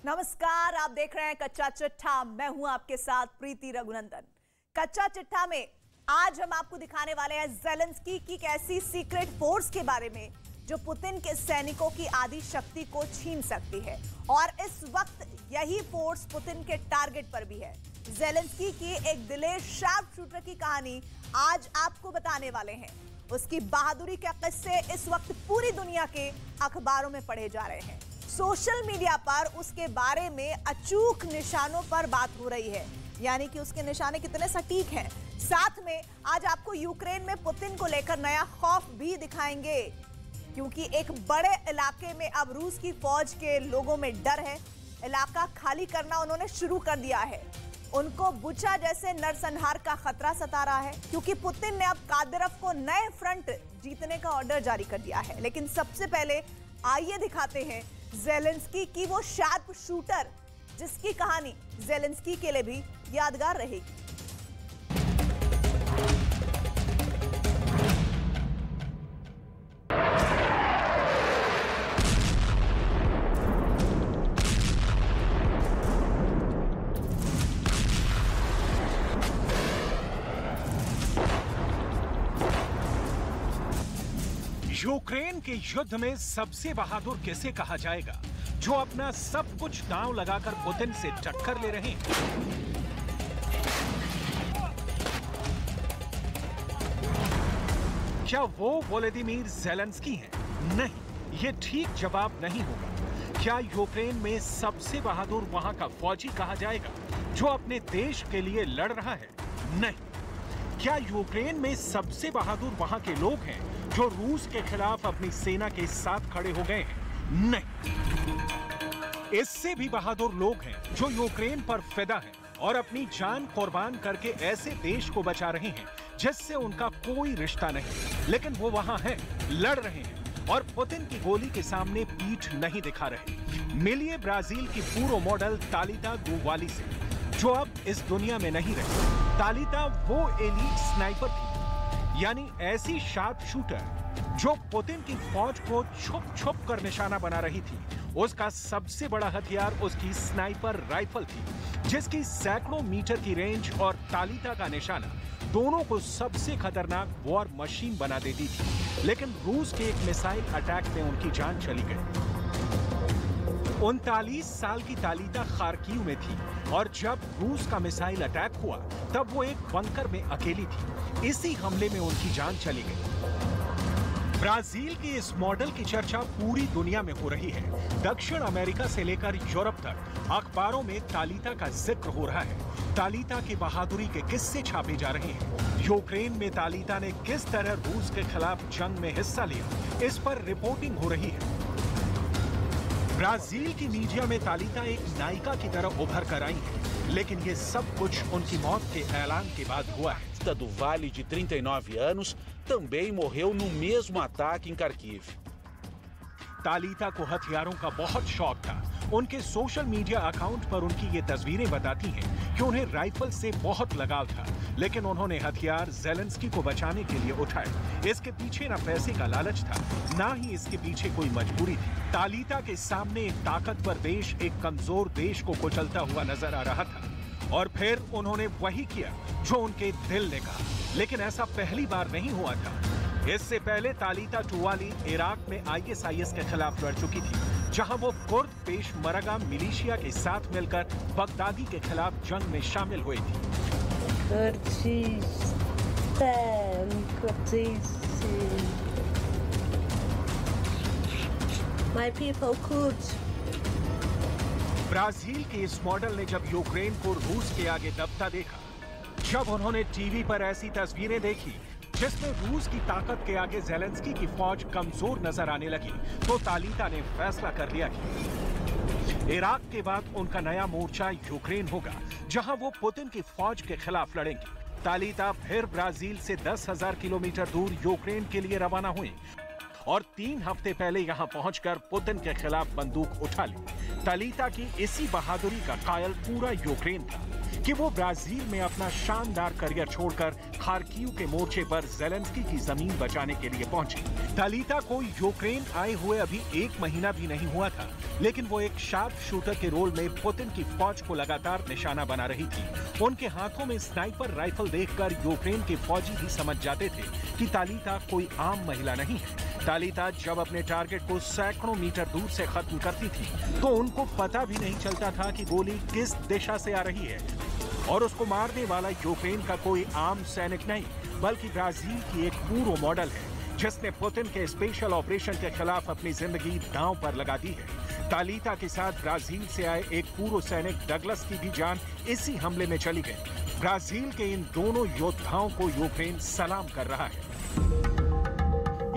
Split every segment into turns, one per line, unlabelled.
नमस्कार, आप देख रहे हैं कच्चा चिट्ठा। मैं हूं आपके साथ प्रीति रघुनंदन। कच्चा चिट्ठा में आज हम आपको दिखाने वाले हैं ज़ेलेंस्की की एक ऐसी सीक्रेट फोर्स के बारे में जो पुतिन के सैनिकों की आधी शक्ति को छीन सकती है, और इस वक्त यही फोर्स पुतिन के टारगेट पर भी है। ज़ेलेंस्की की एक दिलेर शार्प शूटर की कहानी आज आपको बताने वाले हैं। उसकी बहादुरी के किस्से इस वक्त पूरी दुनिया के अखबारों में पढ़े जा रहे हैं। सोशल मीडिया पर उसके बारे में अचूक निशानों पर बात हो रही है, यानी कि उसके निशाने कितने सटीक हैं। साथ में आज आपको यूक्रेन में पुतिन को लेकर नया खौफ भी दिखाएंगे, क्योंकि एक बड़े इलाके में अब रूस की फौज के लोगों में डर है। इलाका खाली करना उन्होंने शुरू कर दिया है। उनको बुचा जैसे नरसंहार का खतरा सता रहा है, क्योंकि पुतिन ने अब कादिरोव को नए फ्रंट जीतने का ऑर्डर जारी कर दिया है। लेकिन सबसे पहले आइए दिखाते हैं ज़ेलेंस्की की वो शार्प शूटर, जिसकी कहानी ज़ेलेंस्की के लिए भी यादगार रहेगी।
यूक्रेन के युद्ध में सबसे बहादुर किसे कहा जाएगा, जो अपना सब कुछ दांव लगाकर पुतिन से टक्कर ले रहे हैं? क्या वो वोलोदिमीर ज़ेलेंस्की हैं? नहीं, ये ठीक जवाब नहीं होगा। क्या यूक्रेन में सबसे बहादुर वहां का फौजी कहा जाएगा, जो अपने देश के लिए लड़ रहा है? नहीं। क्या यूक्रेन में सबसे बहादुर वहां के लोग हैं जो रूस के खिलाफ अपनी सेना के साथ खड़े हो गए हैं? नहीं। इससे भी बहादुर लोग हैं जो यूक्रेन पर फिदा हैं और अपनी जान कुर्बान करके ऐसे देश को बचा रहे हैं जिससे उनका कोई रिश्ता नहीं, लेकिन वो वहां हैं, लड़ रहे हैं और पुतिन की गोली के सामने पीठ नहीं दिखा रहे। मिलिए ब्राजील की पूर्व मॉडल तालिता गुवाली से, जो अब इस दुनिया में नहीं रही। तालिता वो एलीट स्नाइपर थी, यानी ऐसी शार्प शूटर जो पुतिन की फौज को छुप छुप कर निशाना बना रही थी। उसका सबसे बड़ा हथियार उसकी स्नाइपर राइफल थी, जिसकी सैकड़ों मीटर की रेंज और तालिता का निशाना दोनों को सबसे खतरनाक वॉर मशीन बना देती थी। लेकिन रूस के एक मिसाइल अटैक में उनकी जान चली गई। 39 साल की तालिता खार्किव में थी, और जब रूस का मिसाइल अटैक हुआ तब वो एक बंकर में अकेली थी। इसी हमले में उनकी जान चली गई। ब्राजील के इस मॉडल की चर्चा पूरी दुनिया में हो रही है। दक्षिण अमेरिका से लेकर यूरोप तक अखबारों में तालिता का जिक्र हो रहा है। तालिता की बहादुरी के किस्से छापे जा रहे हैं। यूक्रेन में तालिता ने किस तरह रूस के खिलाफ जंग में हिस्सा लिया, इस पर रिपोर्टिंग हो रही है। ब्राजील की मीडिया में तालिता एक नायिका की तरह उभर कर आई है, लेकिन ये सब कुछ उनकी मौत के ऐलान के बाद हुआ है।
Do Vale de 39 anos também morreu no mesmo ataque em Kharkiv.
तालिता को हथियारों का बहुत शौक था। उनके सोशल मीडिया अकाउंट पर उनकी ये तस्वीरें बताती हैं कि उन्हें राइफल से बहुत लगाव था, लेकिन उन्होंने हथियार ज़ेलेंस्की को बचाने के लिए उठाए। इसके पीछे ना पैसे का लालच था, ना ही इसके पीछे कोई मजबूरी थी। तालिता के सामने एक ताकतवर देश एक कमजोर देश को कुचलता हुआ नजर आ रहा था, और फिर उन्होंने वही किया जो उनके दिल ने कहा। लेकिन ऐसा पहली बार नहीं हुआ था। इससे पहले तालिता टुवाली इराक में ISIS के खिलाफ लड़ चुकी थी, जहां वो कुर्द पेशमरगा मिलिशिया के साथ मिलकर बगदादी के खिलाफ जंग में शामिल हुई थी।
My people could.
ब्राजील के इस मॉडल ने जब यूक्रेन को रूस के आगे दबता देखा, जब उन्होंने टीवी पर ऐसी तस्वीरें देखी जिसमें रूस की ताकत के आगे ज़ेलेंस्की की फौज कमजोर नजर आने लगी, तो तालिता ने फैसला कर लिया कि इराक के बाद उनका नया मोर्चा यूक्रेन होगा, जहां वो पुतिन की फौज के खिलाफ लड़ेंगी। तालिता फिर ब्राजील से 10,000 किलोमीटर दूर यूक्रेन के लिए रवाना हुई और 3 हफ्ते पहले यहां पहुंचकर पुतिन के खिलाफ बंदूक उठा ली। तालिता की इसी बहादुरी का कायल पूरा यूक्रेन था। कि वो ब्राजील में अपना शानदार करियर छोड़कर खार्किव के मोर्चे पर ज़ेलेंस्की की जमीन बचाने के लिए पहुंची। तालिता को यूक्रेन आए हुए अभी 1 महीना भी नहीं हुआ था, लेकिन वो एक शार्प शूटर के रोल में पुतिन की फौज को लगातार निशाना बना रही थी। उनके हाथों में स्नाइपर राइफल देखकर यूक्रेन के फौजी भी समझ जाते थे कि तालिता कोई आम महिला नहीं है। तालिता जब अपने टारगेट को सैकड़ों मीटर दूर से खत्म करती थी तो उनको पता भी नहीं चलता था कि गोली किस दिशा से आ रही है, और उसको मारने वाला यूक्रेन का कोई आम सैनिक नहीं बल्कि ब्राजील की एक पूर्व मॉडल है जिसने पुतिन के स्पेशल ऑपरेशन के खिलाफ अपनी जिंदगी दांव पर लगा दी है। तालिता के साथ ब्राजील से आए एक पूर्व सैनिक डगलस की भी जान इसी हमले में चली गई। ब्राजील के इन दोनों योद्धाओं को यूक्रेन सलाम कर रहा है।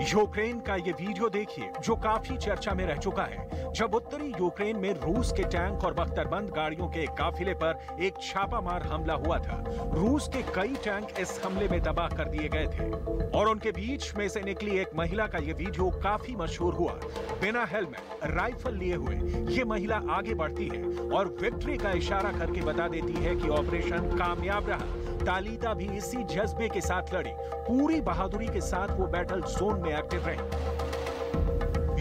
यूक्रेन का ये वीडियो देखिए जो काफी चर्चा में रह चुका है, जब उत्तरी यूक्रेन में रूस के टैंक और बख्तरबंद गाड़ियों के एक काफिले पर एक छापामार हमला हुआ था। रूस के कई टैंक इस हमले में तबाह कर दिए गए थे और उनके बीच में से निकली एक महिला का ये वीडियो काफी मशहूर हुआ। बिना हेलमेट, राइफल लिए हुए ये महिला आगे बढ़ती है और विक्ट्री का इशारा करके बता देती है कि ऑपरेशन कामयाब रहा। तालिता भी इसी जज्बे के साथ लड़ी, पूरी बहादुरी के साथ वो बैटल जोन में एक्टिव रही।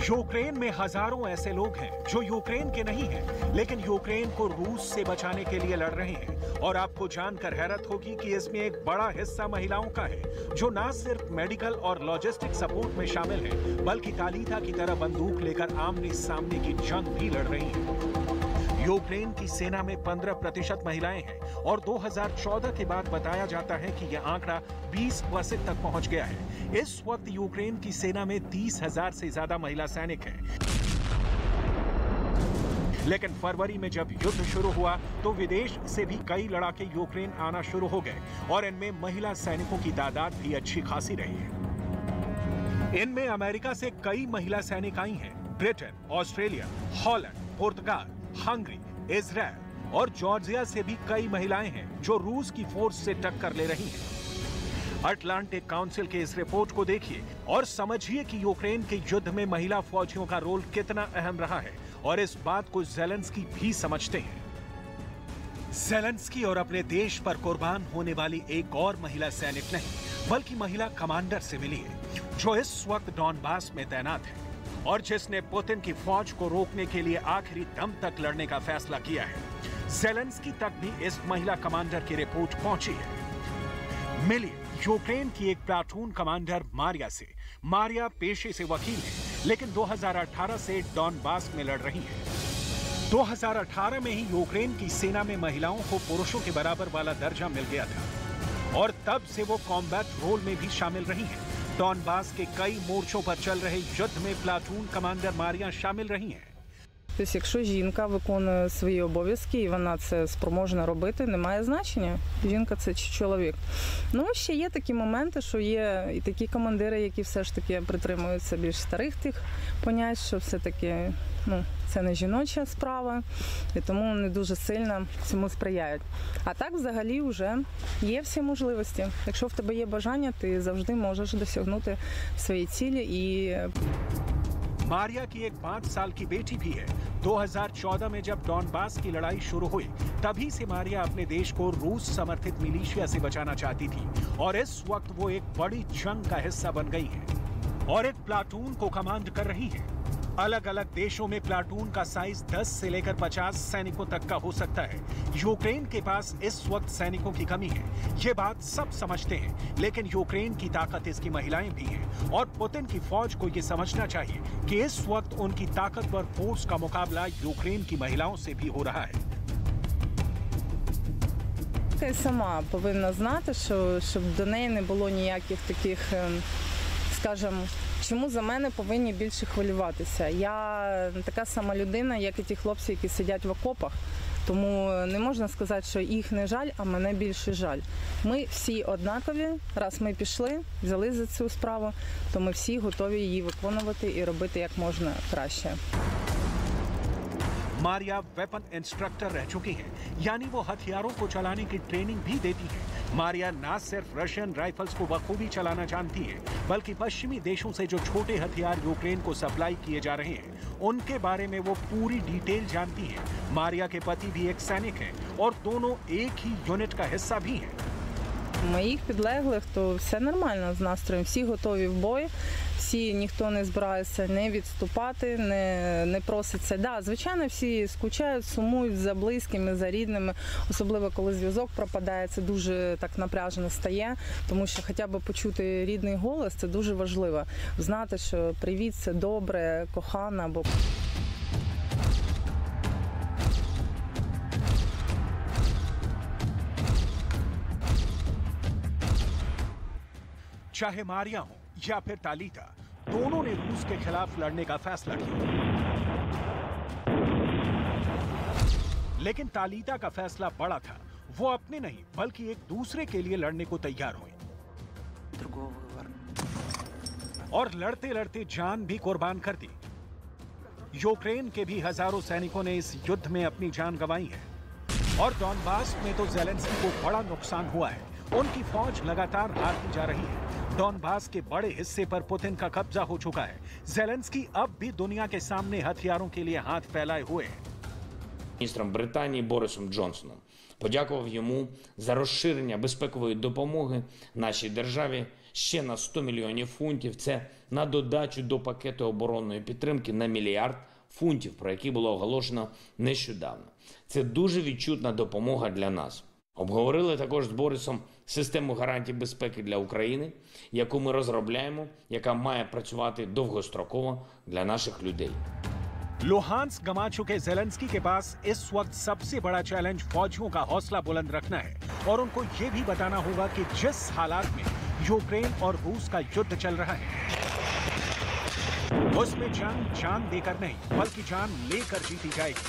यूक्रेन में हजारों ऐसे लोग हैं जो यूक्रेन के नहीं हैं, लेकिन यूक्रेन को रूस से बचाने के लिए लड़ रहे हैं। और आपको जानकर हैरत होगी कि इसमें एक बड़ा हिस्सा महिलाओं का है जो न सिर्फ मेडिकल और लॉजिस्टिक सपोर्ट में शामिल है बल्कि तालिता की तरह बंदूक लेकर आमने सामने की जंग भी लड़ रही हैं। यूक्रेन की सेना में 15% महिलाएं हैं और 2014 के बाद बताया जाता है कि यह आंकड़ा 20% तक पहुंच गया है। इस वक्त यूक्रेन की सेना में 30,000 से ज्यादा महिला सैनिक हैं। लेकिन फरवरी में जब युद्ध शुरू हुआ तो विदेश से भी कई लड़ाके यूक्रेन आना शुरू हो गए और इनमें महिला सैनिकों की तादाद भी अच्छी खासी रही है। इनमें अमेरिका से कई महिला सैनिक आई हैं, ब्रिटेन, ऑस्ट्रेलिया, हॉलैंड, पुर्तगाल, हंगरी, इजराइल और जॉर्जिया से भी कई महिलाएं हैं जो रूस की फोर्स से टक्कर ले रही हैं। अटलांटिक काउंसिल के इस रिपोर्ट को देखिए और समझिए कि यूक्रेन के युद्ध में महिला फौजियों का रोल कितना अहम रहा है, और इस बात को ज़ेलेंस्की भी समझते हैं। ज़ेलेंस्की और अपने देश पर कुर्बान होने वाली एक और महिला सैनिक नहीं बल्कि महिला कमांडर से मिली है जो इस वक्त डॉनबास में तैनात है और जिसने पुतिन की फौज को रोकने के लिए आखिरी दम तक लड़ने का फैसला किया है। ज़ेलेंस्की तक भी इस महिला कमांडर की रिपोर्ट पहुंची है। मिली यूक्रेन की एक प्लाटून कमांडर मारिया से। मारिया पेशे से वकील है लेकिन 2018 से डॉनबास में लड़ रही है। 2018 में ही यूक्रेन की सेना में महिलाओं को पुरुषों के बराबर वाला दर्जा मिल गया था और तब से वो कॉम्बैट रोल में भी शामिल रही हैं। डॉनबास के कई मोर्चों पर चल रहे युद्ध में प्लाटून कमांडर मारिया शामिल रही हैं।
Тобто, якщо жінка виконує свої обов'язки і вона це спроможна робити, немає значення, жінка це чи чоловік. Ну, ще є такі моменти, що є і такі командири, які все ж таки притримуються більш старих тих понять, що все-таки це не жіноча справа, і тому не дуже сильно цьому сприяють. А так, взагалі, вже є всі можливості. Якщо в тебе є бажання, ти завжди можеш досягнути свої цілі і...
मारिया की एक 5 साल की बेटी भी है। 2014 में जब डॉनबास की लड़ाई शुरू हुई तभी से मारिया अपने देश को रूस समर्थित मिलिशिया से बचाना चाहती थी और इस वक्त वो एक बड़ी जंग का हिस्सा बन गई है और एक प्लाटून को कमांड कर रही है। अलग अलग देशों में प्लाटून का साइज 10 से लेकर 50 सैनिकों तक का हो सकता है। यूक्रेन के पास इस वक्त सैनिकों की कमी है, ये बात सब समझते हैं, लेकिन यूक्रेन की ताकत इसकी महिलाएं भी हैं और पुतिन की फौज को ये समझना चाहिए कि इस वक्त उनकी ताकतवर फोर्स का मुकाबला यूक्रेन की महिलाओं से भी हो रहा है।
Я сама повинна знати, що щоб до неї не було ніяких таких, скажімо, чому за мене повинні більше хвилюватися. Я така сама людина, як і ті хлопці, які сидять в окопах. Тому не можна сказати, що їх не жаль, а мене більше жаль. Ми всі однакові, раз ми пішли, взяли за цю справу, то ми всі готові її виконувати і робити як можна краще.
मारिया वेपन इंस्ट्रक्टर रह चुकी हैं, यानी वो हथियारों को चलाने की ट्रेनिंग भी देती हैं। मारिया ना सिर्फ रशियन राइफल्स को बखूबी चलाना जानती है, बल्कि पश्चिमी देशों से जो छोटे हथियार यूक्रेन को सप्लाई किए जा रहे हैं उनके बारे में वो पूरी डिटेल जानती है। मारिया के पति भी एक सैनिक हैं और दोनों एक ही यूनिट का हिस्सा भी हैं।
Моїх підлеглих, то все нормально з настроєм, всі готові в бой, всі, ніхто не збирається не відступати, не проситься. Да, звичайно, всі скучають, сумують за близькими, за рідними, особливо коли зв'язок пропадає, це дуже так напряжено стає, тому що хоча б почути рідний голос, це дуже важливо. Знати, що привіт, це добре, кохана, або...
चाहे मारिया हो या फिर तालिता, दोनों ने रूस के खिलाफ लड़ने का फैसला किया। लेकिन तालिता का फैसला बड़ा था। वो अपने नहीं बल्कि एक दूसरे के लिए लड़ने को तैयार हुई और लड़ते लड़ते जान भी कुर्बान कर दी। यूक्रेन के भी हजारों सैनिकों ने इस युद्ध में अपनी जान गंवाई है और डॉनबास में तो ज़ेलेंस्की को बड़ा नुकसान हुआ है। उनकी फौज लगातार हारती जा रही है। डॉनबास के बड़े हिस्से पर पुतिन का कब्जा हो चुका है। ज़ेलेंस्की अब भी दुनिया के सामने हथियारों के लिए हाथ फैलाए हुए हैं।
Міністром Британії Борисом Джонсоном подякував йому за розширення безпекової допомоги нашій державі ще на 100 мільйонів фунтів. Це на додачу до пакету оборонної підтримки на мільярд фунтів, про які було оголошено нещодавно. Це дуже відчутна допомога для нас. Обговорили також з Борисом систему гарантій безпеки для України, яку ми розробляємо, яка має працювати довгостроково для наших людей.
लुहांस्क गंवा चुके ज़ेलेंस्की के पास इस वक्त सबसे बड़ा चैलेंज फौजियों का हौसला बुलंद रखना है और उनको ये भी बताना होगा कि जिस हालात में यूक्रेन और रूस का युद्ध चल रहा है उसमें जंग जान देकर नहीं बल्कि जान लेकर जीती जाएगी,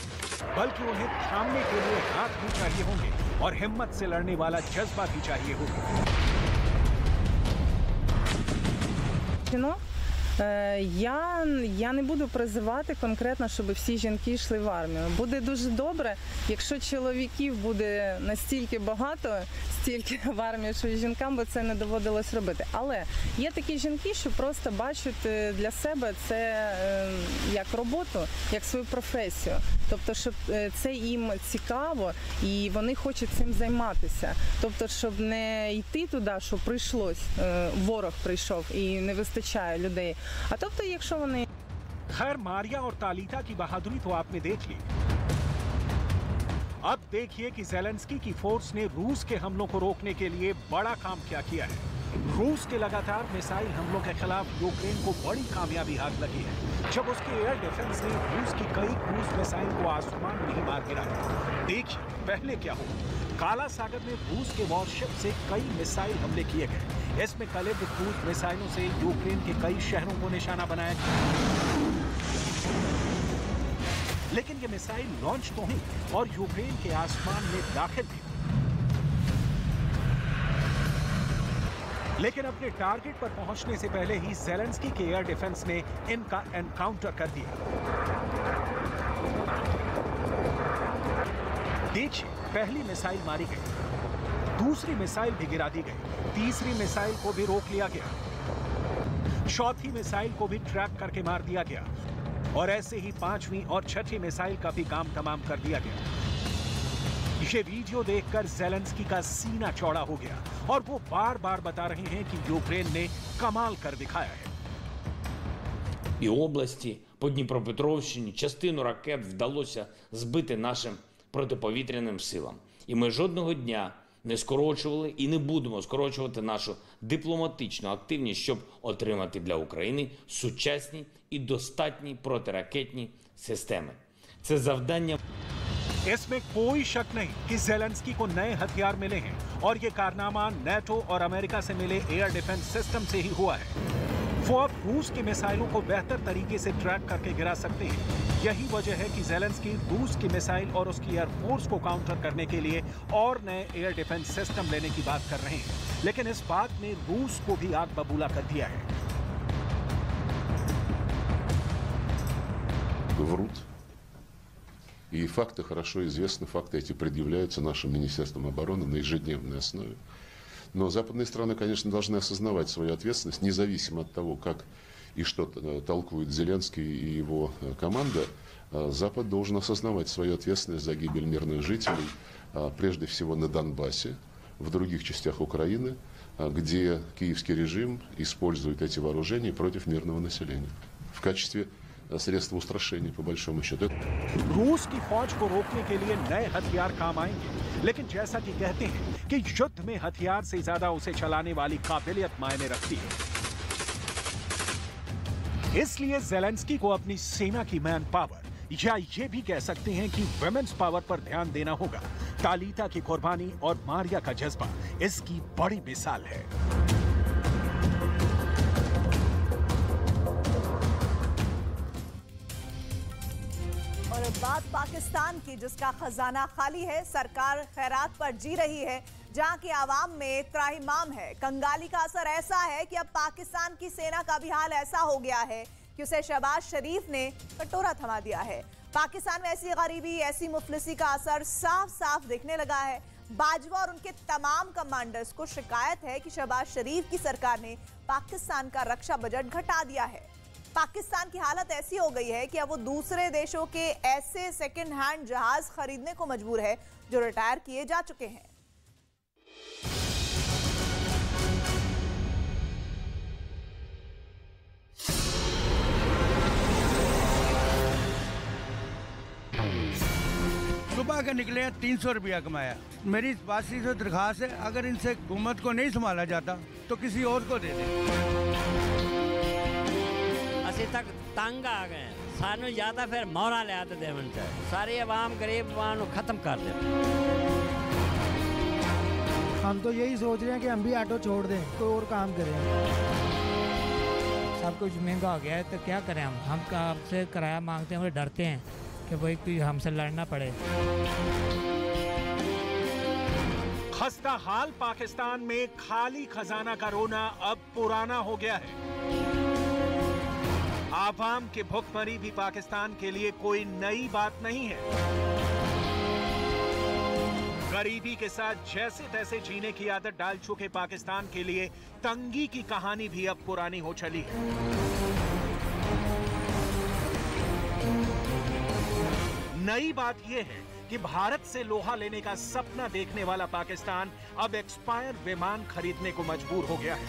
बल्कि उन्हें थामने के लिए हाथ भी चाहिए होंगे और हिम्मत से लड़ने वाला जज्बा भी चाहिए होगा।
Я не буду призивати конкретно, щоб всі жінки йшли в армію. Буде дуже добре, якщо чоловіків буде настільки багато, стільки в армії, що жінкам би це не доводилось робити. Але є такі жінки, що просто бачать для себе це як роботу, як свою професію. Тобто, щоб це їм цікаво і вони хочуть цим займатися. Тобто, щоб не йти туди, що прийшлось, ворог прийшов і не вистачає людей. А тобто, якщо вони...
खैर मारिया और तालिता की बहादुरी तो आपने देख ली। अब देखिए कि ज़ेलेंस्की की फोर्स ने रूस के हमलों को रोकने के लिए बड़ा काम क्या किया है। रूस के लगातार मिसाइल हमलों के खिलाफ यूक्रेन को बड़ी कामयाबी हाथ लगी है जब उसके एयर डिफेंस ने रूस की कई क्रूज मिसाइल को आसमान में ही मार गिराया। देखिए पहले क्या हुआ। काला सागर में रूस के वॉरशिप से कई मिसाइल हमले किए गए। इसमें कलिब्र क्रूज मिसाइलों से यूक्रेन के कई शहरों को निशाना बनाया गया। लेकिन ये मिसाइल लॉन्च तो हुई और यूक्रेन के आसमान में दाखिल भी। लेकिन अपने टारगेट पर पहुंचने से पहले ही ज़ेलेंस्की के एयर डिफेंस ने इनका एनकाउंटर कर दिया। देखिए पहली मिसाइल मारी गई, दूसरी मिसाइल भी गिरा दी गई, तीसरी मिसाइल को भी रोक लिया गया, चौथी मिसाइल को भी ट्रैक करके मार दिया गया और ऐसे ही पांचवी और छठी मिसाइल का भी काम तमाम कर दिया गया। ये वीडियो देखकर ज़ेलेंस्की का सीना चौड़ा हो गया और वो बार बार बता रहे हैं कि यूक्रेन ने कमाल कर दिखाया है।
І області, по Дніпропетровщині, частину ракет вдалося збити нашим протиповітряним силам. І ми жодного дня не скорочували і не будемо скорочувати нашу дипломатичну активність, щоб отримати для України сучасні і достатні протиракетні системи. Це завдання.
इसमें कोई शक नहीं कि ज़ेलेंस्की को नए हथियार मिले हैं और ये कारनामा नेटो और अमेरिका से मिले एयर डिफेंस सिस्टम से ही हुआ है। वो अब रूस की मिसाइलों को बेहतर तरीके से ट्रैक करके गिरा सकते हैं। यही वजह है कि ज़ेलेंस्की रूस की मिसाइल और उसकी एयरफोर्स को काउंटर करने के लिए और नए एयर डिफेंस सिस्टम लेने की बात कर रहे हैं। लेकिन इस बात ने रूस को भी आग बबूला कर दिया है।
Врут. И факты хорошо известны, факты эти предъявляются нашим Министерством обороны на ежедневной основе. Но западные страны, конечно, должны осознавать свою ответственность, независимо от того, как и что толкует Зеленский и его команда. Запад должен осознавать свою ответственность за гибель мирных жителей, прежде всего на Донбассе, в других частях Украины, где киевский режим использует эти вооружения против мирного населения в качестве средства устрашения, по большому счету.
रूस की फौज को रोकने के लिए नए हथियार काम आएंगे, लेकिन जैसा कि कहते हैं कि युद्ध में हथियार से ज्यादा उसे चलाने वाली काबिलियत मायने रखती है। इसलिए ज़ेलेंस्की को अपनी सेना की मैन पावर, या ये भी कह सकते हैं कि वुमेन्स पावर पर ध्यान देना होगा। तालिता की कुर्बानी और मारिया का जज्बा इसकी बड़ी मिसाल है।
और बात पाकिस्तान की, जिसका खजाना खाली है, सरकार खैरात पर जी रही है, जहां की आवाम में त्राहिमाम है। कंगाली का असर ऐसा है कि अब पाकिस्तान की सेना का भी हाल ऐसा हो गया है कि उसे शहबाज शरीफ ने कटोरा थमा दिया है। पाकिस्तान में ऐसी गरीबी, ऐसी मुफलिसी का असर साफ साफ दिखने लगा है। बाजवा और उनके तमाम कमांडर्स को शिकायत है कि शहबाज शरीफ की सरकार ने पाकिस्तान का रक्षा बजट घटा दिया है। पाकिस्तान की हालत ऐसी हो गई है कि अब वो दूसरे देशों के ऐसे सेकंड हैंड जहाज खरीदने को मजबूर है जो रिटायर किए जा चुके हैं।
सुबह के निकले 300 रुपया कमाया। मेरी इस बात से दरखास्त है, अगर इनसे हुकूमत को नहीं संभाला जाता तो किसी और को दे दे।
ਅਸੀਂ ਤੱਕ ਤੰਗ ਆ ਗਏ, ਸਾਨੂੰ ਜ਼ਿਆਦਾ ਫਿਰ ਮੌਰਾ ਲਿਆ ਤੇ ਦੇਵਣ ਚਾਹੀਏ। ਸਾਰੀ ਆਵਾਮ गरीब आवाम ਨੂੰ खत्म कर दे।
हम तो यही सोच रहे हैं कि हम भी ऑटो छोड़ दें, कोई और काम करें।
सब कुछ महंगा हो गया है तो क्या करें हम आपसे किराया मांगते हैं और डरते हैं कि भाई कोई हमसे लड़ना पड़े।
खस्ता हाल पाकिस्तान में खाली खजाना का रोना अब पुराना हो गया है। आवाम की भुखमरी भी पाकिस्तान के लिए कोई नई बात नहीं है। गरीबी के साथ जैसे तैसे जीने की आदत डाल चुके पाकिस्तान के लिए तंगी की कहानी भी अब पुरानी हो चली है। नई बात यह है कि भारत से लोहा लेने का सपना देखने वाला पाकिस्तान अब एक्सपायर विमान खरीदने को मजबूर हो गया है।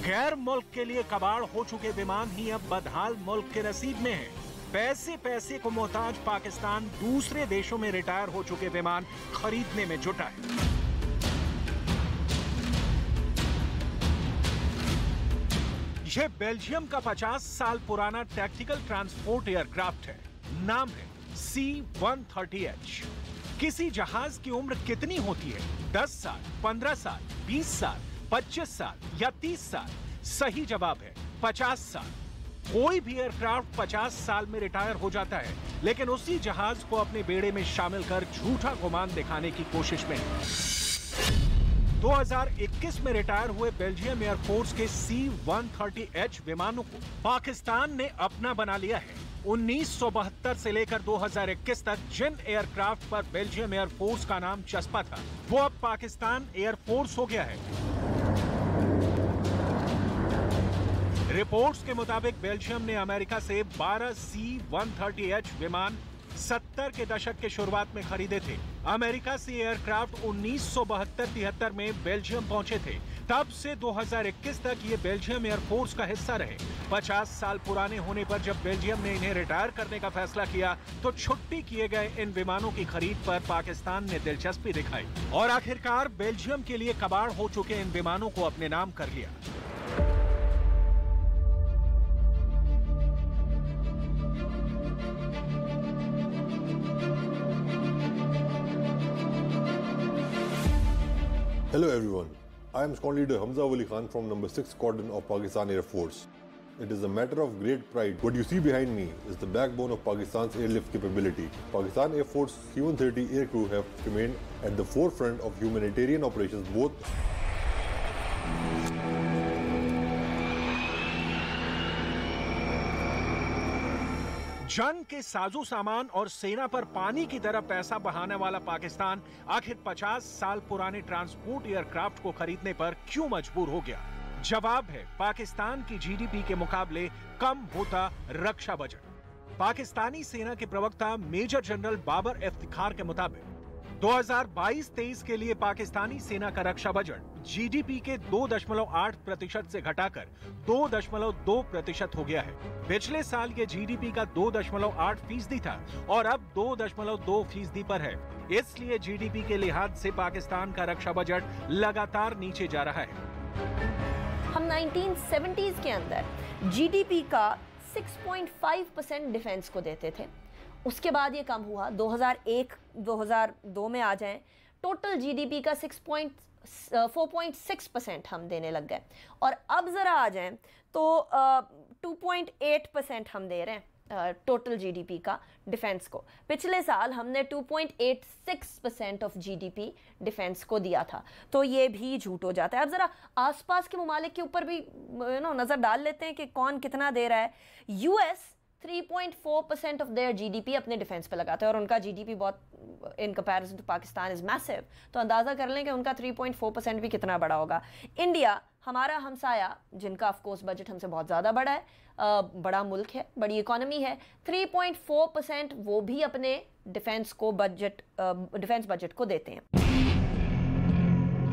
गैर मुल्क के लिए कबाड़ हो चुके विमान ही अब बदहाल मुल्क के नसीब में हैं। पैसे पैसे को मोहताज पाकिस्तान दूसरे देशों में रिटायर हो चुके विमान खरीदने में जुटा है। यह बेल्जियम का 50 साल पुराना टैक्टिकल ट्रांसपोर्ट एयरक्राफ्ट है। नाम है C-130H। किसी जहाज की उम्र कितनी होती है? 10 साल, 15 साल, 20 साल, 25 साल या 30 साल? सही जवाब है 50 साल। कोई भी एयरक्राफ्ट 50 साल में रिटायर हो जाता है, लेकिन उसी जहाज को अपने बेड़े में शामिल कर झूठा गुमान दिखाने की कोशिश में है। 2021 में रिटायर हुए बेल्जियम एयरफोर्स के C-130H विमानों को पाकिस्तान ने अपना बना लिया है। 1972 से लेकर 2021 तक जिन एयरक्राफ्ट पर बेल्जियम एयरफोर्स का नाम चस्पा था, वो अब पाकिस्तान एयरफोर्स हो गया है। रिपोर्ट्स के मुताबिक बेल्जियम ने अमेरिका से 12 C-130H विमान 70 के दशक के शुरुआत में खरीदे थे। अमेरिका से एयरक्राफ्ट 1972-73 में बेल्जियम पहुंचे थे। तब से 2021 तक ये बेल्जियम एयरफोर्स का हिस्सा रहे। 50 साल पुराने होने पर जब बेल्जियम ने इन्हें रिटायर करने का फैसला किया, तो छुट्टी किए गए इन विमानों की खरीद पर पाकिस्तान ने दिलचस्पी दिखाई और आखिरकार बेल्जियम के लिए कबाड़ हो चुके इन विमानों को अपने नाम कर लिया।
Hello everyone, I am Squadron Leader Hamza Wali Khan from number 6 Squadron of Pakistan Air Force. It is a matter of great pride. What you see behind me is the backbone of Pakistan's airlift capability. Pakistan Air Force C-130 aircrew have remained at the forefront of humanitarian operations both
जंग के साजो सामान और सेना पर पानी की तरह पैसा बहाने वाला पाकिस्तान आखिर 50 साल पुराने ट्रांसपोर्ट एयरक्राफ्ट को खरीदने पर क्यों मजबूर हो गया? जवाब है पाकिस्तान की जीडीपी के मुकाबले कम होता रक्षा बजट। पाकिस्तानी सेना के प्रवक्ता मेजर जनरल बाबर इफ्तिखार के मुताबिक 2022-23 के लिए पाकिस्तानी सेना का रक्षा बजट जीडीपी के 2.8% से घटाकर 2.2% हो गया है। पिछले साल ये जीडीपी का 2.8% था और अब 2.2% पर है। इसलिए जीडीपी के लिहाज से पाकिस्तान का रक्षा बजट लगातार नीचे जा रहा है।
हम 1970s के अंदर जीडीपी का 6.5% डिफेंस को देते थे। उसके बाद ये कम हुआ, 2001-2002 में आ जाएं, टोटल जीडीपी का 4.6% हम देने लग गए। और अब ज़रा आ जाएं तो 2.8% हम दे रहे हैं टोटल जीडीपी का डिफेंस को। पिछले साल हमने 2.86% ऑफ जीडीपी डिफेंस को दिया था, तो ये भी झूठ हो जाता है। अब ज़रा आसपास के ममालिक के ऊपर भी नज़र डाल लेते हैं कि कौन कितना दे रहा है। यूएस 3.4% ऑफ देयर जीडीपी अपने डिफेंस पे लगाते हैं और उनका जीडीपी बहुत in comparison to Pakistan is massive, तो अंदाज़ा कर लें कि उनका 3.4% भी कितना बड़ा होगा। इंडिया हमारा हमसाया, जिनका ऑफ कोर्स बजट हमसे बहुत ज़्यादा बड़ा है, बड़ा मुल्क है, बड़ी इकोनॉमी है, 3.4% वो भी अपने डिफेंस बजट को देते हैं।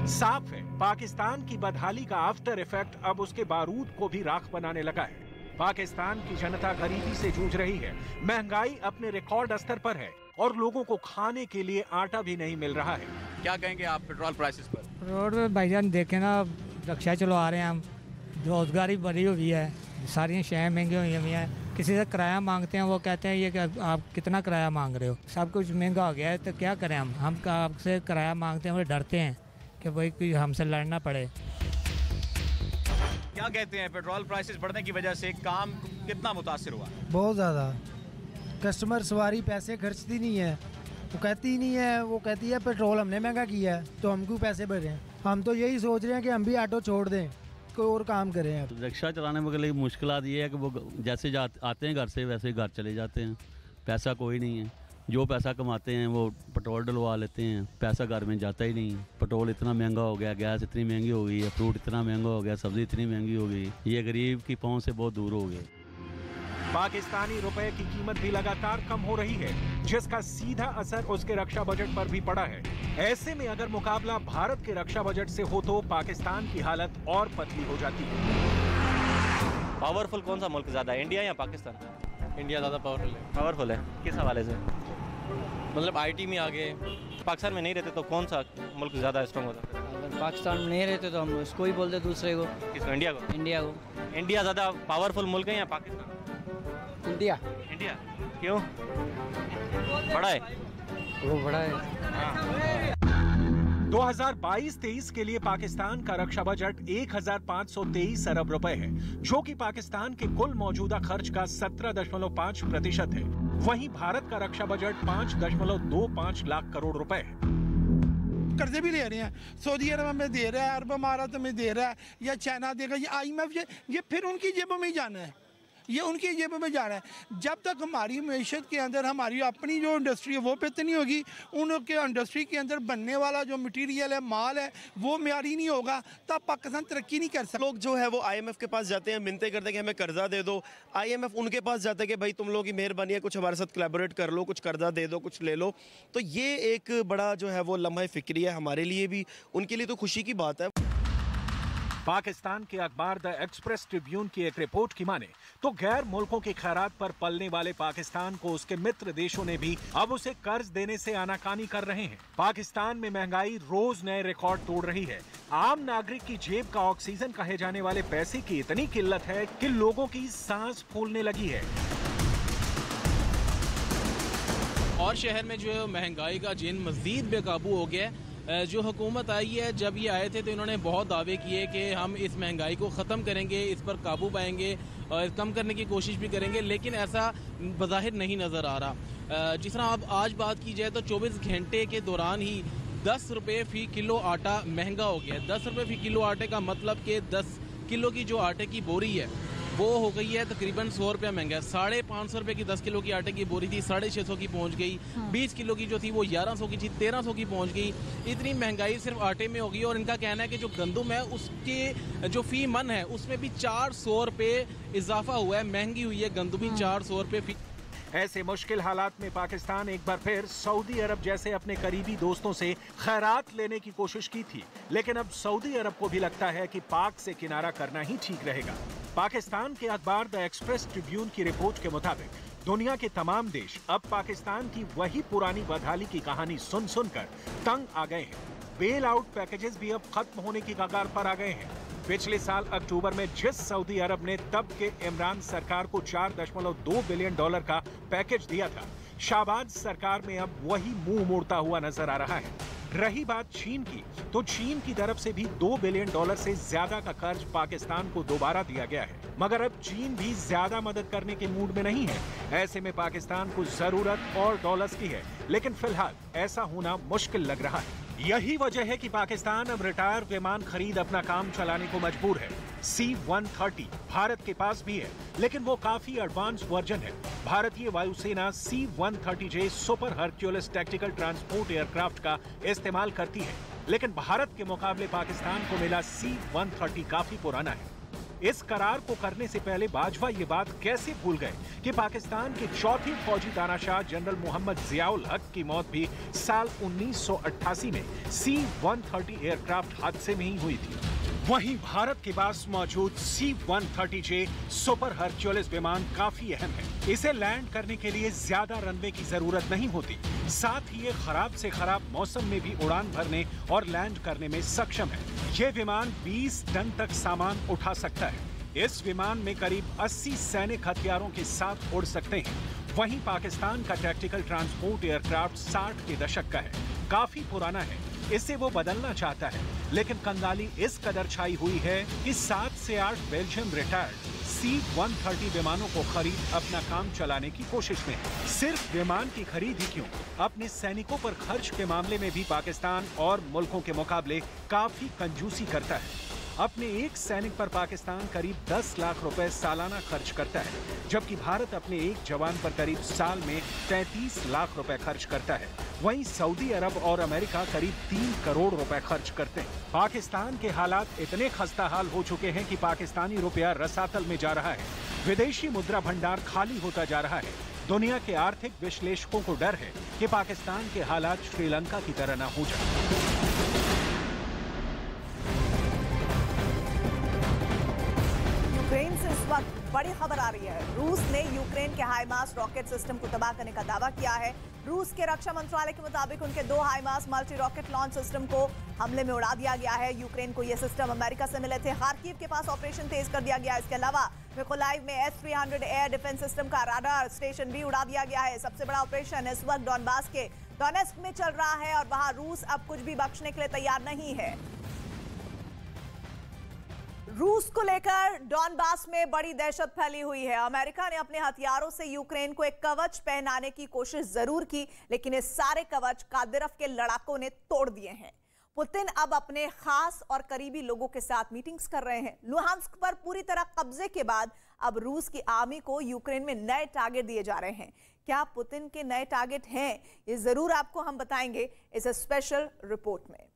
साफ है पाकिस्तान की बदहाली का आफ्टर इफेक्ट अब उसके बारूद को भी राख बनाने लगा है। पाकिस्तान की जनता गरीबी से जूझ रही है, महंगाई अपने रिकॉर्ड स्तर पर है और लोगों को खाने के लिए आटा भी नहीं मिल रहा है।
क्या कहेंगे आप पेट्रोल प्राइसेस पर?
रोड पे भाईजान देखें ना, रक्षा चलवा रहे हैं हम, रोजगारी बढ़ी हुई है, सारी शय महंगी हुई हैं। किसी से किराया मांगते हैं, वो कहते हैं ये कि आप कितना किराया मांग रहे हो, सब कुछ महंगा हो गया है, तो क्या करें हम आपसे किराया मांगते हैं, वो डरते हैं कि भाई कोई हमसे लड़ना पड़े।
क्या कहते हैं, पेट्रोल प्राइसेस बढ़ने की वजह से काम कितना मुतासिर हुआ?
बहुत ज़्यादा। कस्टमर सवारी पैसे खर्चती नहीं है, वो कहती नहीं है, वो कहती है पेट्रोल हमने महंगा किया है तो हम क्यों पैसे भर रहे हैं। हम तो यही सोच रहे हैं कि हम भी ऑटो छोड़ दें, कोई और काम करें। अब
रिक्शा चलाने के लिए मुश्किल ये है कि वो जैसे आते हैं घर से वैसे घर चले जाते हैं, पैसा कोई नहीं है। जो पैसा कमाते हैं वो पेट्रोल डलवा लेते हैं, पैसा घर में जाता ही नहीं। पेट्रोल इतना महंगा हो गया, गैस इतनी महंगी हो गई है, फ्रूट इतना महंगा हो गया, सब्जी इतनी महंगी हो गई, ये गरीब की पहुंच से बहुत दूर हो गए।
पाकिस्तानी रुपए की कीमत भी लगातार कम हो रही है, जिसका सीधा असर उसके रक्षा बजट पर भी पड़ा है। ऐसे में अगर मुकाबला भारत के रक्षा बजट से हो तो पाकिस्तान की हालत और पतली हो जाती है।
पावरफुल कौन सा मुल्क ज्यादा है, इंडिया या पाकिस्तान?
इंडिया ज़्यादा पावरफुल है।
पावरफुल है किस हवाले से?
मतलब आईटी में आगे।
पाकिस्तान में नहीं रहते तो कौन सा मुल्क ज़्यादा स्ट्रॉन्ग होता?
अगर पाकिस्तान में नहीं रहते तो हम उसको ही बोलते दूसरे को।
किसको? इंडिया को।
इंडिया को।
इंडिया ज़्यादा पावरफुल मुल्क है या पाकिस्तान?
इंडिया।
इंडिया क्यों? बड़ा है
वो, बड़ा है।
2022-23 के लिए पाकिस्तान का रक्षा बजट 1523 अरब रुपए है, जो कि पाकिस्तान के कुल मौजूदा खर्च का 17.5% है। वहीं भारत का रक्षा बजट 5.25 लाख करोड़ रुपए है।
कर्जे भी ले रहे हैं, सऊदी अरब में दे रहा है, अरब अमारात में दे रहा है, या चाइना देगा, या IMF, ये फिर उनकी जेबों में ही जाना है, ये उनकी जेबों में जा रहा है। जब तक हमारी मैशत के अंदर हमारी अपनी जो इंडस्ट्री है वो बेहतर नहीं होगी, उनके इंडस्ट्री के अंदर बनने वाला जो मटेरियल है, माल है, वो म्यारी नहीं होगा, तब पाकिस्तान तरक्की नहीं कर सकता।
लोग जो है वो IMF के पास जाते हैं, मिन्नतें करते हैं कि हमें कर्जा दे दो। IMF उनके पास जाता है कि भाई तुम लोगों की मेहरबानी है, कुछ हमारे साथ कोलैबोरेट कर लो, कुछ कर्जा दे दो, कुछ ले लो। तो ये एक बड़ा जो है वो लम्हा फिक्री है हमारे लिए भी, उनके लिए तो खुशी की बात है।
पाकिस्तान के अखबार द एक्सप्रेस ट्रिब्यून की एक रिपोर्ट की माने तो गैर मुल्कों के खैरात पर पलने वाले पाकिस्तान को उसके मित्र देशों ने भी अब उसे कर्ज देने से आनाकानी कर रहे हैं। पाकिस्तान में महंगाई रोज नए रिकॉर्ड तोड़ रही है। आम नागरिक की जेब का ऑक्सीजन कहे जाने वाले पैसे की इतनी किल्लत है कि लोगों की सांस फूलने लगी है।
और शहर में जो है महंगाई का जिन मजीद बेकाबू हो गया है। जो हुकूमत आई है, जब ये आए थे तो इन्होंने बहुत दावे किए कि हम इस महंगाई को ख़त्म करेंगे, इस पर काबू पाएंगे और कम करने की कोशिश भी करेंगे, लेकिन ऐसा बज़ाहिर नहीं नज़र आ रहा। जिस तरह अब आज बात की जाए तो 24 घंटे के दौरान ही 10 रुपये फ़ी किलो आटा महंगा हो गया। 10 रुपये फ़ी किलो आटे का मतलब कि 10 किलो की जो आटे की बोरी है वो हो गई है तकरीबन 100 रुपया महंगा। 550 रुपये की 10 किलो की आटे की बोरी थी, 650 की पहुंच गई। 20 किलो की जो थी वो 1100 की थी, 1300 की पहुंच गई। इतनी महंगाई सिर्फ आटे में होगी। और इनका कहना है कि जो गंदम है उसके जो फी मन है उसमें भी 400 रुपये इजाफा हुआ है, महंगी हुई है गंदम भी 400 रुपये फी।
ऐसे मुश्किल हालात में पाकिस्तान एक बार फिर सऊदी अरब जैसे अपने करीबी दोस्तों से खैरात लेने की कोशिश की थी, लेकिन अब सऊदी अरब को भी लगता है कि पाक से किनारा करना ही ठीक रहेगा। पाकिस्तान के अखबार द एक्सप्रेस ट्रिब्यून की रिपोर्ट के मुताबिक दुनिया के तमाम देश अब पाकिस्तान की वही पुरानी बदहाली की कहानी सुन सुनकर तंग आ गए हैं। बेल आउट पैकेजेस भी अब खत्म होने की कगार पर आ गए हैं। पिछले साल अक्टूबर में जिस सऊदी अरब ने तब के इमरान सरकार को $4.2 बिलियन का पैकेज दिया था, शाहबाज सरकार में अब वही मुंह मोड़ता हुआ नजर आ रहा है। रही बात चीन की, तो चीन की तरफ से भी $2 बिलियन से ज्यादा का कर्ज पाकिस्तान को दोबारा दिया गया है, मगर अब चीन भी ज्यादा मदद करने के मूड में नहीं है। ऐसे में पाकिस्तान को जरूरत और डॉलर्स की है, लेकिन फिलहाल ऐसा होना मुश्किल लग रहा है। यही वजह है कि पाकिस्तान अब रिटायर विमान खरीद अपना काम चलाने को मजबूर है। C-130 भारत के पास भी है, लेकिन वो काफी एडवांस वर्जन है। भारतीय वायुसेना C-130J super Hercules tactical transport aircraft का इस्तेमाल करती है, लेकिन भारत के मुकाबले पाकिस्तान को मिला C-130 काफी पुराना है। इस करार को करने से पहले बाजवा ये बात कैसे भूल गए कि पाकिस्तान के चौथे फौजी तानाशाह जनरल मोहम्मद जियाउल हक की मौत भी साल 1988 में C-130 एयरक्राफ्ट हादसे में ही हुई थी। वहीं भारत के पास मौजूद C-130J सुपर हरक्यूलिस विमान काफी अहम है। इसे लैंड करने के लिए ज्यादा रनवे की जरूरत नहीं होती, साथ ही ये खराब से खराब मौसम में भी उड़ान भरने और लैंड करने में सक्षम है। ये विमान 20 टन तक सामान उठा सकता है। इस विमान में करीब 80 सैनिक हथियारों के साथ उड़ सकते हैं। वहीं पाकिस्तान का टैक्टिकल ट्रांसपोर्ट एयरक्राफ्ट 60 के दशक का है, काफी पुराना है। इसे वो बदलना चाहता है, लेकिन कंगाली इस कदर छाई हुई है कि 7 से 8 बेल्जियम रिटायर्ड C-130 विमानों को खरीद अपना काम चलाने की कोशिश में है। सिर्फ विमान की खरीद ही क्यों, अपने सैनिकों पर खर्च के मामले में भी पाकिस्तान और मुल्कों के मुकाबले काफी कंजूसी करता है। अपने एक सैनिक पर पाकिस्तान करीब 10 लाख रुपए सालाना खर्च करता है, जबकि भारत अपने एक जवान पर करीब साल में 33 लाख रुपए खर्च करता है। वहीं सऊदी अरब और अमेरिका करीब 3 करोड़ रुपए खर्च करते हैं। पाकिस्तान के हालात इतने खस्ताहाल हो चुके हैं कि पाकिस्तानी रुपया रसातल में जा रहा है, विदेशी मुद्रा भंडार खाली होता जा रहा है। दुनिया के आर्थिक विश्लेषकों को डर है कि पाकिस्तान के हालात श्रीलंका की तरह न हो जाए।
यूक्रेन से इस वक्त बड़ी खबर आ रही है। रूस ने यूक्रेन के हाइमार्स रॉकेट सिस्टम को तबाह करने का दावा किया है। रूस के रक्षा मंत्रालय के मुताबिक उनके 2 हाइमार्स मल्टी रॉकेट लॉन्च सिस्टम को हमले में उड़ा दिया गया है। यूक्रेन को ये सिस्टम अमेरिका से मिले थे। खार्किव के पास ऑपरेशन तेज कर दिया गया। इसके अलावा मिकोलाइव में S-300 एयर डिफेंस सिस्टम का राडार स्टेशन भी उड़ा दिया गया है। सबसे बड़ा ऑपरेशन इस वक्त डॉनबास के डोनेस्क में चल रहा है और वहां रूस अब कुछ भी बख्शने के लिए तैयार नहीं है। रूस को लेकर डॉनबास में बड़ी दहशत फैली हुई है। अमेरिका ने अपने हथियारों से यूक्रेन को एक कवच पहनाने की कोशिश जरूर की, लेकिन इस सारे कवच कादिरफ के लड़ाकों ने तोड़ दिए हैं। पुतिन अब अपने खास और करीबी लोगों के साथ मीटिंग्स कर रहे हैं। लुहांस्क पर पूरी तरह कब्जे के बाद अब रूस की आर्मी को यूक्रेन में नए टारगेट दिए जा रहे हैं। क्या पुतिन के नए टारगेट हैं? ये जरूर आपको हम बताएंगे इस स्पेशल रिपोर्ट में।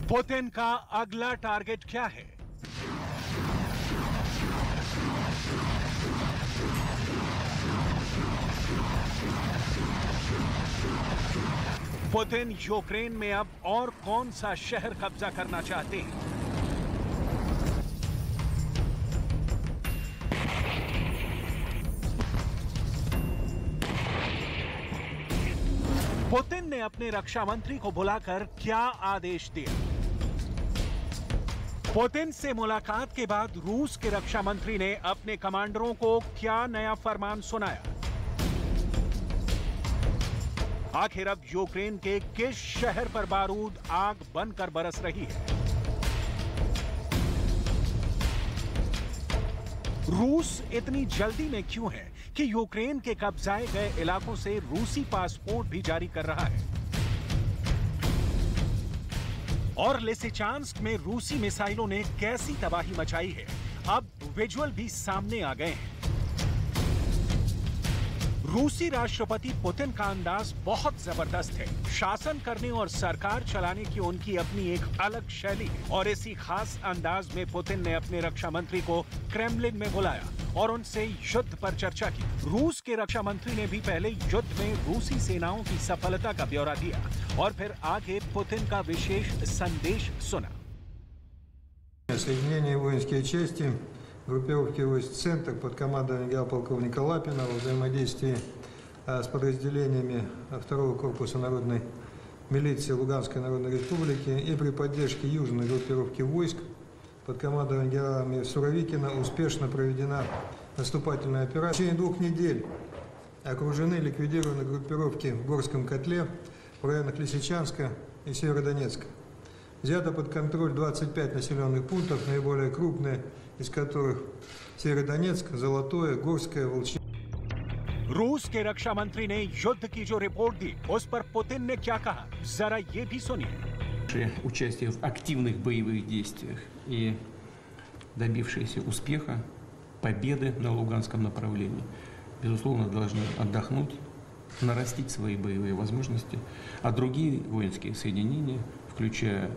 पुतिन का अगला टारगेट क्या है? पुतिन यूक्रेन में अब और कौन सा शहर कब्जा करना चाहते हैं? पुतिन ने अपने रक्षा मंत्री को बुलाकर क्या आदेश दिया? पुतिन से मुलाकात के बाद रूस के रक्षा मंत्री ने अपने कमांडरों को क्या नया फरमान सुनाया? आखिर अब यूक्रेन के किस शहर पर बारूद आग बनकर बरस रही है? रूस इतनी जल्दी में क्यों है कि यूक्रेन के कब्जाए गए इलाकों से रूसी पासपोर्ट भी जारी कर रहा है? और लिसिचांस्क में रूसी मिसाइलों ने कैसी तबाही मचाई है, अब विजुअल भी सामने आ गए हैं। रूसी राष्ट्रपति पुतिन का अंदाज बहुत जबरदस्त है। शासन करने और सरकार चलाने की उनकी अपनी एक अलग शैली है और इसी खास अंदाज में पुतिन ने अपने रक्षा मंत्री को क्रेमलिन में बुलाया और उनसे युद्ध पर चर्चा की। रूस के रक्षा मंत्री ने भी पहले युद्ध में रूसी सेनाओं की सफलता का ब्यौरा दिया और फिर आगे पुतिन का विशेष संदेश सुना।
Соединение воинские части, группировки войск «Центр» под командованием генерал-полковника Лапина во взаимодействии с подразделениями 2-го корпуса народной милиции Луганской Народной Республики и при поддержке южной группировки войск под командованием генерала Суровикина успешно проведена наступательная операция. В течение 2 недель окружены и ликвидированы группировки в Горском котле, в районах Лисичанска и Северодонецка. Взято под контроль 25 населенных пунктов, наиболее крупные из которых Северодонецк, Золотое, Горское, Волчье.
रूस के रक्षा मंत्री ने युद्ध की जो रिपोर्ट दी, उस पर पुतिन ने क्या कहा, जरा ये भी सुनिए।
Участие в активных боевых действиях и добившиеся успеха, победы на Луганском направлении, безусловно, должны отдохнуть, нарастить свои боевые возможности, а другие воинские соединения, включая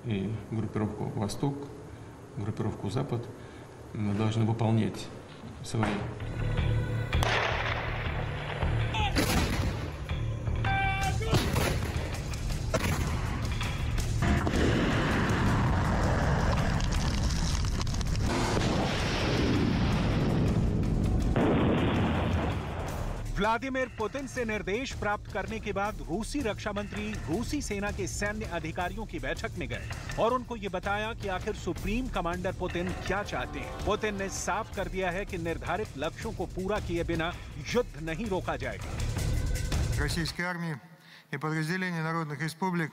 и группировку «Восток», группировку «Запад», должны выполнять свои.
व्लादिमीर पुतिन से निर्देश प्राप्त करने के बाद रूसी रक्षा मंत्री रूसी सेना के सैन्य अधिकारियों की बैठक में गए और उनको ये बताया कि आखिर सुप्रीम कमांडर पुतिन क्या चाहते हैं। पुतिन ने साफ कर दिया है कि निर्धारित लक्ष्यों को पूरा किए बिना युद्ध नहीं रोका जाएगा।
Российской армии и подразделений народных республик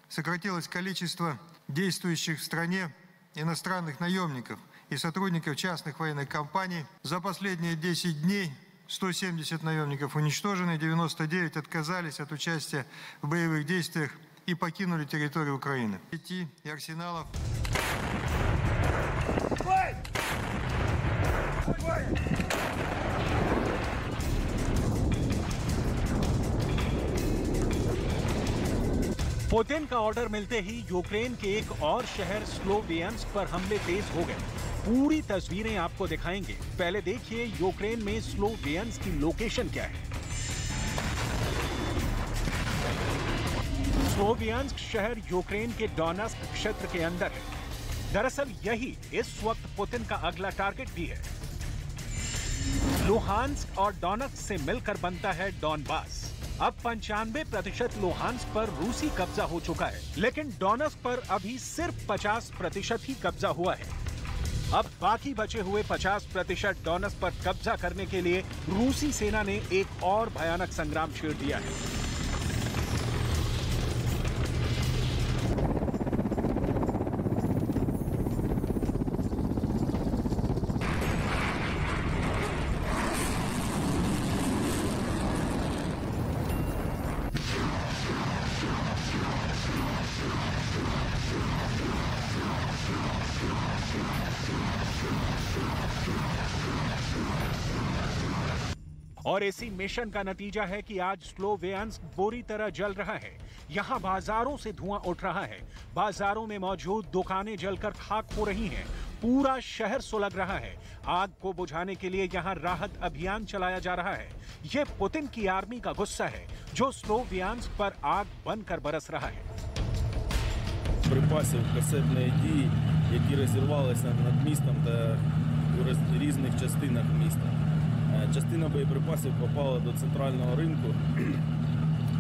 сократилось количество действующих в стране иностранных наемников и сотрудников частных военных компаний. За последние 10 дней 170 наемников уничтожены, 99 отказались от участия в боевых действиях и покинули территорию Украины. Сети и арсеналов.
पुतिन का ऑर्डर मिलते ही यूक्रेन के एक और शहर स्लोवियांस्क पर हमले तेज हो गए। पूरी तस्वीरें आपको दिखाएंगे। पहले देखिए यूक्रेन में स्लोवियांस्क की लोकेशन क्या है। स्लोवियांस्क शहर यूक्रेन के डोनेत्स्क क्षेत्र के अंदर है। दरअसल यही इस वक्त पुतिन का अगला टारगेट भी है। लुहांस्क और डोनेत्स्क से मिलकर बनता है डॉनबास। अब 95% लुहांस्क पर रूसी कब्जा हो चुका है, लेकिन डोनेत्स्क पर अभी सिर्फ 50% ही कब्जा हुआ है। अब बाकी बचे हुए 50% डोनेत्स्क पर कब्जा करने के लिए रूसी सेना ने एक और भयानक संग्राम छेड़ दिया है। और इसी मिशन का नतीजा है कि आज स्लोवियांस्क बुरी तरह जल रहा है। यहाँ बाजारों से धुआं उठ रहा है। बाजारों में मौजूद दुकानें जलकर खाक हो रही हैं। पूरा शहर सुलग रहा है। आग को बुझाने के लिए यहाँ राहत अभियान चलाया जा रहा है। ये पुतिन की आर्मी का गुस्सा है जो स्लोवियांस्क पर आग बनकर बरस रहा है।
Припасів касетної дії, які розірвалися над містом та у різних частинах міста. Частина боєприпасів попала до центрального ринку,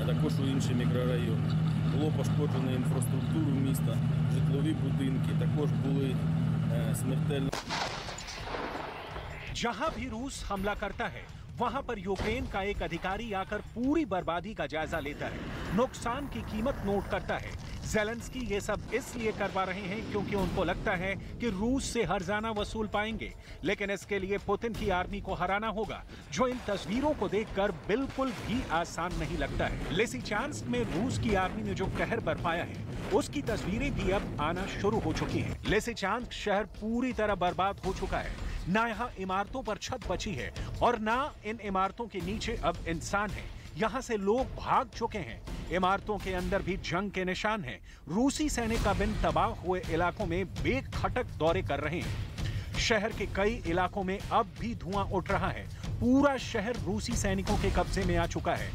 а також у інші мікрорайони. Було пошкоджено інфраструктуру міста, житлові будинки, також були смертельно.
जहां भी रूस हमला करता है वहां पर यूक्रेन का एक अधिकारी आकर पूरी बर्बादी का जायजा लेता है, नुकसान की कीमत नोट करता है। ज़ेलेंस्की ये सब इसलिए करवा रहे हैं क्योंकि उनको लगता है कि रूस से हर्जाना वसूल पाएंगे, लेकिन इसके लिए पुतिन की आर्मी को हराना होगा, जो इन तस्वीरों को देखकर बिल्कुल भी आसान नहीं लगता है। लिसिचांस्क में रूस की आर्मी ने जो कहर बरपाया है, उसकी तस्वीरें भी अब आना शुरू हो चुकी हैं। लिसिचांस्क शहर पूरी तरह बर्बाद हो चुका है, ना यहाँ इमारतों पर छत बची है और ना इन इमारतों के नीचे अब इंसान है। यहाँ से लोग भाग चुके हैं। इमारतों के अंदर भी जंग के निशान हैं। रूसी सैनिक अब इन तबाह हुए इलाकों में बेखटक दौरे कर रहे हैं। शहर के कई इलाकों में अब भी धुआं उठ रहा है। पूरा शहर रूसी सैनिकों के कब्जे में आ चुका है।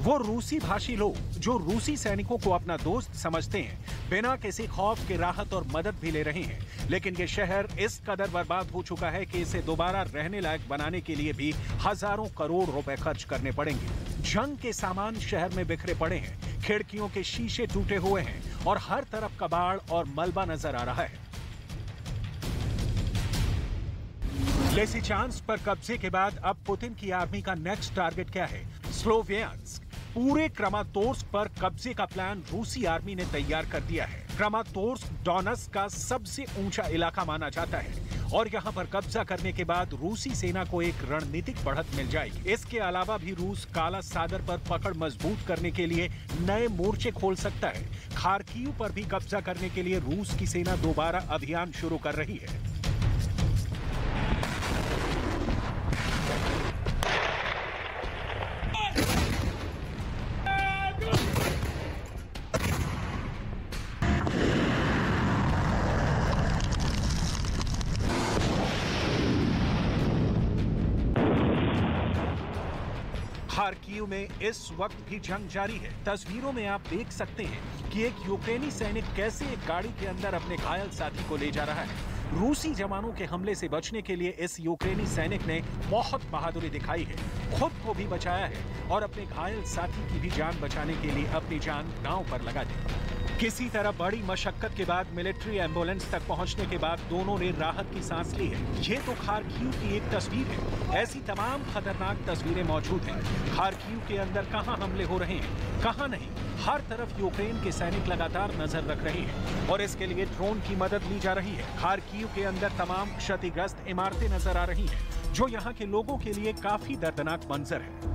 वो रूसी भाषी लोग जो रूसी सैनिकों को अपना दोस्त समझते हैं, बिना किसी खौफ के राहत और मदद भी ले रहे हैं, लेकिन ये शहर इस कदर बर्बाद हो चुका है कि इसे दोबारा रहने लायक बनाने के लिए भी हजारों करोड़ रुपए खर्च करने पड़ेंगे। जंग के सामान शहर में बिखरे पड़े हैं, खिड़कियों के शीशे टूटे हुए हैं और हर तरफ कबाड़ और मलबा नजर आ रहा है। लिसिचांस्क पर कब्जे के बाद अब पुतिन की आर्मी का नेक्स्ट टारगेट क्या है? स्लोवियांस्क। पूरे क्रामातोर्स्क पर कब्जे का प्लान रूसी आर्मी ने तैयार कर दिया है। क्रामातोर्स्क डोनेत्स्क का सबसे ऊंचा इलाका माना जाता है और यहाँ पर कब्जा करने के बाद रूसी सेना को एक रणनीतिक बढ़त मिल जाएगी। इसके अलावा भी रूस काला सागर पर पकड़ मजबूत करने के लिए नए मोर्चे खोल सकता है। खार्किव पर भी कब्जा करने के लिए रूस की सेना दोबारा अभियान शुरू कर रही है। खार्किव में इस वक्त भी जंग जारी है। तस्वीरों में आप देख सकते हैं कि एक यूक्रेनी सैनिक कैसे एक गाड़ी के अंदर अपने घायल साथी को ले जा रहा है। रूसी जवानों के हमले से बचने के लिए इस यूक्रेनी सैनिक ने बहुत बहादुरी दिखाई है, खुद को भी बचाया है और अपने घायल साथी की भी जान बचाने के लिए अपनी जान दांव पर लगा दी। किसी तरह बड़ी मशक्कत के बाद मिलिट्री एम्बुलेंस तक पहुंचने के बाद दोनों ने राहत की सांस ली है। ये तो खार्किव की एक तस्वीर है। ऐसी तमाम खतरनाक तस्वीरें मौजूद हैं। खार्किव के अंदर कहां हमले हो रहे हैं, कहां नहीं, हर तरफ यूक्रेन के सैनिक लगातार नजर रख रहे हैं और इसके लिए ड्रोन की मदद ली जा रही है। खार्किव के अंदर तमाम क्षतिग्रस्त इमारतें नजर आ रही हैं, जो यहाँ के लोगों के लिए काफी दर्दनाक मंजर है।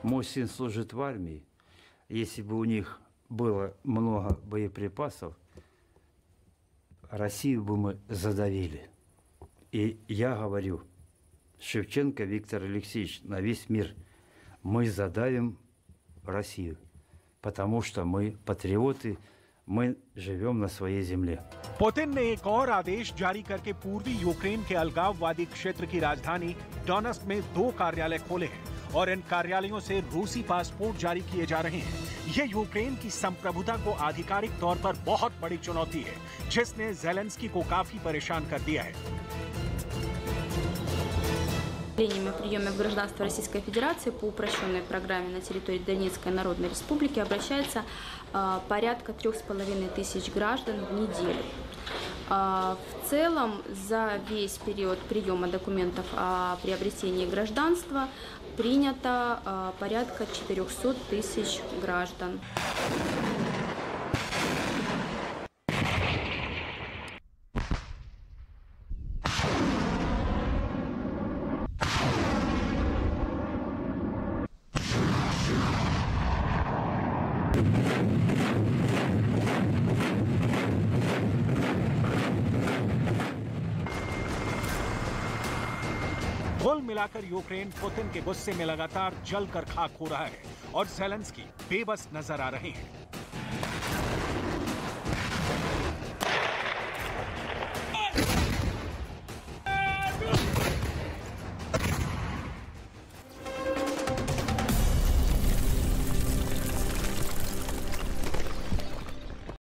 Мой сын служит в армии. Если бы у них было много боеприпасов, Россию бы мы задавили. И я говорю, Шевченко Виктор Алексеевич, на весь мир, мы задавим Россию, потому что мы патриоты, мы живем на своей земле.
पुतिन ने एक और आदेश जारी करके पूर्वी यूक्रेन के अलगाववादी क्षेत्र की राजधानी डोनेत्स्क में 2 कार्यालय खोले हैं और इन कार्यालयों से रूसी पासपोर्ट जारी किए जा रहे हैं। ये यूक्रेन की संप्रभुता को आधिकारिक तौर पर बहुत बड़ी चुनौती है, जिसने ज़ेलेंस्की को काफी परेशान कर दिया है।
О приеме в гражданство Российской Федерации по упрощенной программе на территории Донецкой Народной Республики обращается порядка 3500 граждан в неделю. В целом, за весь период приема документов о приобретении гражданства принято порядка 400 тысяч граждан.
कुल मिलाकर यूक्रेन पुतिन के गुस्से में लगातार जलकर खाक हो रहा है और ज़ेलेंस्की बेबस नजर आ रहे हैं।